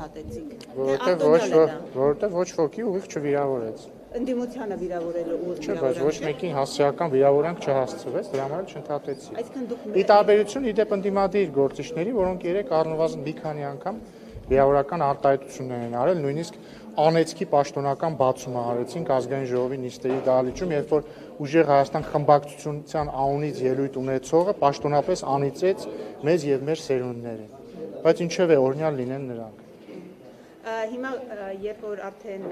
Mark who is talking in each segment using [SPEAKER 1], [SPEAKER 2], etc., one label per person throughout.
[SPEAKER 1] ընդհատեցիք։
[SPEAKER 2] Որովհետև ոչ ոքի ուղիղ չվիրավորեց։
[SPEAKER 1] Ընդդիմությանը վիրավորելու ուղիղ
[SPEAKER 2] Չէ, բայց ոչ մեկին հասարակական վիրավորանք չհասցվեց, դրա համար չընդհատեցի։
[SPEAKER 1] Այսինքն դուք
[SPEAKER 2] Ի տարբերություն իդեպ ընդդիմադիր գործիչների, որոնք երեք առնվազն մի քանի անգամ վիրավորական արտահայտություններ են արել, նույնիսկ անեծքի պաշտոնական բացումը արեցինք ազգային ժողովի նիստերի դահլիճում, երբ որ ուժեղ Հայաստան խմբակցության անունից ելույթ ունեցողը պաշտոնապես անիծեց մեզ եւ մեր սերունդներին։ Բայց ինչեւ է օրինալ լինեն նրանք։
[SPEAKER 1] Հիմա երբ որ արդեն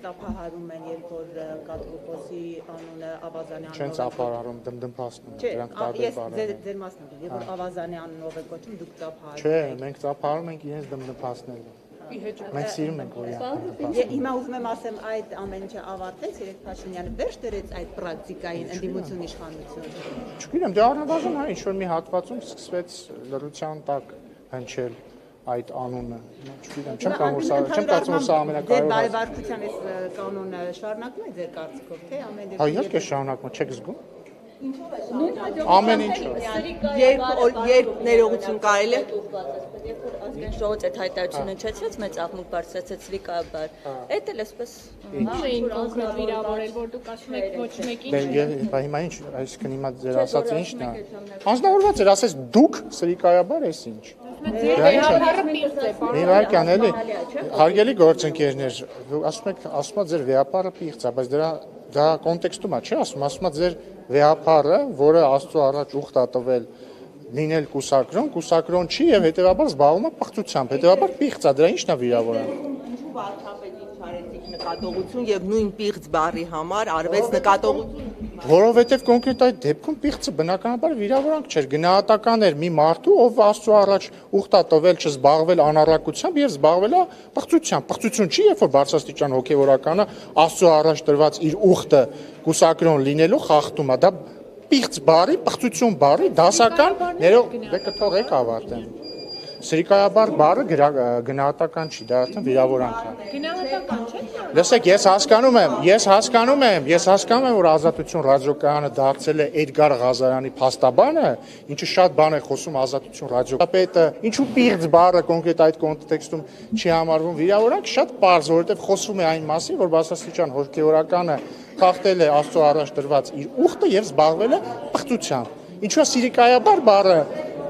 [SPEAKER 1] ծափահարում են, երբ որ կատողոպոսի անունը Ավազանի
[SPEAKER 2] Չեն ծափահարում, դմդմփացնում, դրանք տարբեր բառեր են։
[SPEAKER 1] Ձեր մասն է, երբ որ Ավազանի անունով է կոչում, դուք ծափահարում եք։
[SPEAKER 2] Չէ, մենք ծափահարում ենք իրենց դմդմփացնելը։ Մենք սիրում ենք օրինակ։
[SPEAKER 1] Հիմա ուզում եմ ասեմ, այդ ամեն ինչը ավարտեց, երեք Փաշինյանը վերջ դրեց այդ պրակտիկային ընդդիմություն իշխանություն։
[SPEAKER 2] Չգիտեմ, դե առնվազն հա ինչ որ մի հատվածում սկսվեց լրության տակ հնչել այդ անունը։ Չգիտեմ, չեմ կարծում որ սա ամենակարևորը։
[SPEAKER 1] Ձեր բարեվարկության այս կանոնը շարունակվում է ձեր կարծիքով, թե ամեն
[SPEAKER 2] Հա իհարկե շարունակվում, չեք զգում։
[SPEAKER 1] ինչով է
[SPEAKER 2] Ամեն ինչով։
[SPEAKER 1] երբ ներողություն կարելի է
[SPEAKER 3] Երբ որ ազգային ժողովը այդ հայտարարությունը չեցրեց, մեծ աղմուկ բարձրացեց վիկաբար։ Էդ էլ էսպես
[SPEAKER 4] Էին կոնկրետ վիրավորել, որ դուք ասում եք ոչ մեկին։
[SPEAKER 2] Բա հիմա ինչ, այսինքն հիմա ձեր ասածը ինչն է։ Անձնավորված էր, ասես դուք սրիկայաբար էս ինչ։ Իհարկե, էլի հարգելի գործընկերներ, ասում եք ձեր վեհապարը պիղծ է, բայց դա կոնտեքստում է, չէ՞ ասում ա ձեր վեհապարը, որը Աստծո առաջ ուխտ է տվել լինել կուսակրոն չի եւ հետեւաբար զբաղվում է պղծությամբ, հետեւաբար պիղծ է, դրա ինչն է վիրավորան։
[SPEAKER 1] Ինչու վարչապետին չարեցիք նկատողություն եւ նույն պիղծ բառի համար արվեց նկատողություն։
[SPEAKER 2] Որովհետեւ կոնկրետ այդ դեպքում պիղծը բնականաբար վիրավորանք չէր, գնահատական էր մի մարդու, ով Աստծո առաջ ուխտ է տվել չզբաղվել անառակությամբ եւ զբաղվել է պղծությամբ։ Պղծություն չի, երբ որ բարձրաստիճան հոգեվորականը Աստծո առաջ տրված իր ուխտը կուսակրոն լինելու խախտում է, դա պիղծ բարի, պղծություն բարի, դասական, ներող, դե կթողեք ավարտեմ։ Սրիկայաբար բառը գնահատական չի, դա արդեն վիրավորանք է։
[SPEAKER 4] Գնահատական չէ՞։
[SPEAKER 2] Լսեք, ես հասկանում եմ, որ Ազատություն ռադիոկայանը դարձել է Էդգար Ղազարյանի փաստաբանը, ինչը շատ բան է խոսում Ազատություն ռադիոկայանը, ինչու պիղծ բառը կոնկրետ այդ կոնտեքստում չի համարվում վիրավորանք, շատ պարզ, որովհետև խոսվում է այն մասին, որ բարձրաստիճան հոգեվորականը խախտել է Աստծո առաջ տրված իր ուխտը եւ զբաղվել է պղծությամբ։ Ինչու է սիրիկայաբար բառը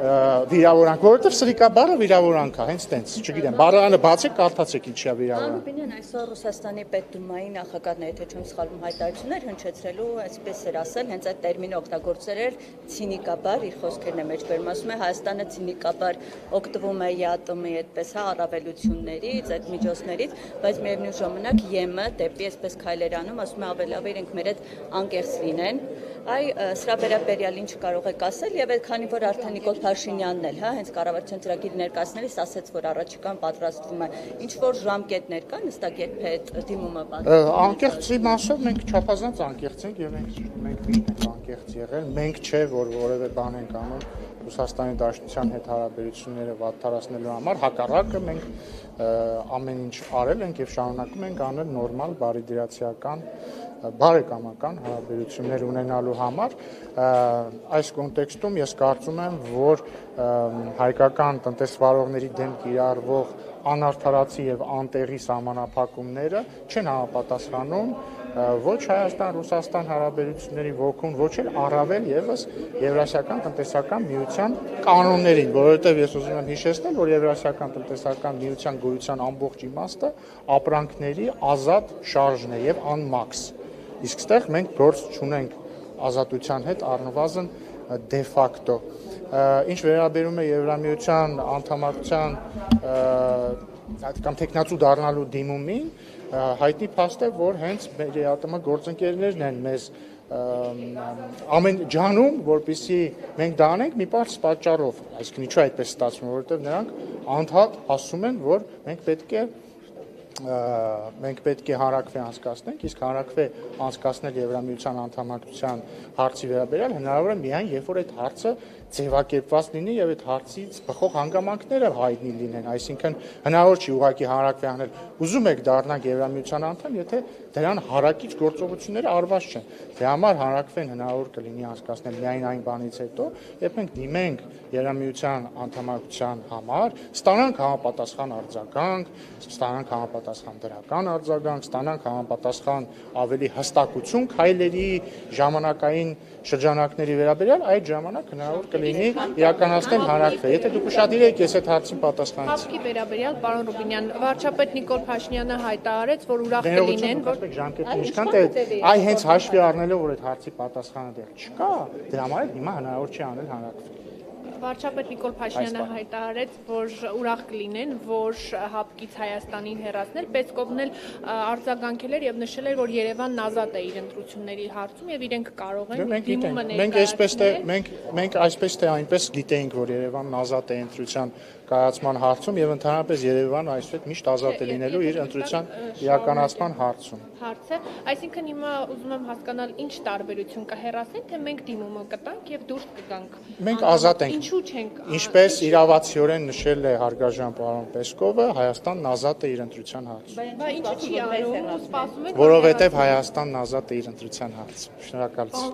[SPEAKER 2] վիրավորանք, որովհետև սրիկաբառը վիրավորանք է, հենց տենց, չգիտեմ, բառարանը բացեք, կարդացեք ինչի է վիրավորանք։
[SPEAKER 3] Արուբինեն այսօր Ռուսաստանի Պետդումայի նախագահն եթե չեմ սխալվում հայտարարություններ հնչեցրելու, այսպես էր ասել, հենց այդ տերմինը օգտագործել էր ցինիկաբար, իր խոսքերն է մեջ բերում, ասում է Հայաստանը ցինիկաբար օգտվում է ԵԱՏՄ-ի այդպես հա առավելություններից, այդ միջոցներից, բայց միևնույն ժամանակ ԵՄ դեպի այսպես քայլեր անում, ասում է ավելի լավ իրենք մեր հետ անկեղծ լինեն։ Այ սրա վերաբերյալ ինչ կարող եք ասել եւ այդ քանի որ արդեն Նիկոլ Փաշինյանն էլ, հա, հենց կառավարության ծրագիր ներկայացնելիս ասաց, որ առաջիկան պատրաստվում է։ Ինչ որ ժամկետներ կան, հստակ երբ է դիմումը պատրաստվում։
[SPEAKER 2] Անկեղծի մասով մենք չափազանց անկեղծ ենք եւ մենք միշտ ենք անկեղծ եղել։ Մենք չէ, որ որևէ բան ենք անում Ռուսաստանի Դաշնության հետ հարաբերությունները վատթարացնելու համար, հակառակը մենք ամեն ինչ արել ենք եւ շարունակում ենք անել նորմալ բարիդրացիական բարեկամական հարաբերություններ ունենալու համար այս կոնտեքստում ես կարծում եմ, որ հայկական տնտեսվարողների դեմ կիրառվող անարդարացի եւ անտեղի սահմանափակումները չեն համապատասխանում ոչ Հայաստան-Ռուսաստան հարաբերությունների ոգուն, ոչ էլ առավել եւս Եվրասիական տնտեսական միության կանոններին, որովհետեւ ես ուզում եմ հիշեցնել, որ Եվրասիական տնտեսական միության գոյության ամբողջ իմաստը ապրանքների ազատ շարժն է եւ անմաքս։ Իսկ ստեղ մենք գործ չունենք ազատության հետ առնվազն դե ֆակտո։ Ինչ վերաբերում է Եվրամիության անդամակցության կամ տեխնացու դառնալու դիմումին, հայտնի փաստ է, որ հենց մեր ԵԱՏՄ գործընկերներն են մեզ ամեն ջանում, որպեսզի մենք դա անենք մի պարզ պատճառով, այսինքն ինչու այդպես ստացվում, որովհետև նրանք անդադ ասում են, որ մենք պետք է հանրաքվե անցկացնենք, իսկ հանրաքվե անցկացնել Եվրամիության անդամակցության հարցի վերաբերյալ հնարավոր է միայն, երբ որ այդ հարցը ձևակերպված լինի եւ այդ հարցից բխող հանգամանքները հայտնի լինեն, այսինքն հնարավոր չի ուղղակի հանրաքվե անել։ Ուզում եք դառնանք Եվրամիության անդամ, եթե դրան հարակից գործողությունները արված չեն։ Դրա համար հանրակրվեն հնարավոր կլինի անցկացնել միայն այն բանից հետո, երբ մենք դիմենք Եվրամիության անդամակցության համար, ստանանք համապատասխան արձագանք, ստանանք համապատասխան դրական արձագանք, ստանանք համապատասխան ավելի հստակություն քայլերի ժամանակային շրջանակների վերաբերյալ, այդ ժամանակ հնարավոր կլինի իրականացնել հանրակրվե։ Եթե դուք ուշադիր եք, ես այդ հարցին պատասխանեցի։
[SPEAKER 4] Հապկի վերաբերյալ պարոն Ռուբինյան, վարչապետ Նիկոլ Փաշինյանը հայտարարեց, որ ուրախ կլինեն, որ
[SPEAKER 2] ժամկետը ինչքան այ հենց հաշվի առնելով, որ այդ հարցի պատասխանը դեռ չկա, դրա համար էլ հիմա հնարավոր չի անել հանրակրվե։
[SPEAKER 4] վարչապետ Նիկոլ Փաշինյանը հայտարարեց, որ ուրախ կլինեն, որ հապկից Հայաստանին հեռացնել, Պեսկովն էլ արձագանքել էր եւ նշել էր, որ Երևանն ազատ է իր ընտրությունների հարցում եւ իրենք կարող են դիմումը ներկայացնել։
[SPEAKER 2] Մենք այսպես թե այնպես գիտեինք, որ Երևանն ազատ է ընտրության կայացման հարցում եւ ընդհանրապես Երևանը այսպես միշտ ազատ է լինելու իր ընտրության իրականացման հարցում։
[SPEAKER 4] Հարցը, այսինքն հիմա ուզում եմ հասկանալ ինչ տարբերություն կա, հեռացնենք, թե մենք դիմումը կտանք եւ դուրս կգանք։
[SPEAKER 2] Մենք ազատ ենք։
[SPEAKER 4] Ինչու չենք։
[SPEAKER 2] Ինչպես իրավացիորեն նշել է հարգարժան պարոն Պեսկովը, Հայաստանն ազատ է իր ընտրության հարցում։
[SPEAKER 4] Բայց ինչու չի անում ու սպասում եք։
[SPEAKER 2] Որովհետեւ Հայաստանն ազատ է իր ընտրության հարցում։ Շնորհակալություն։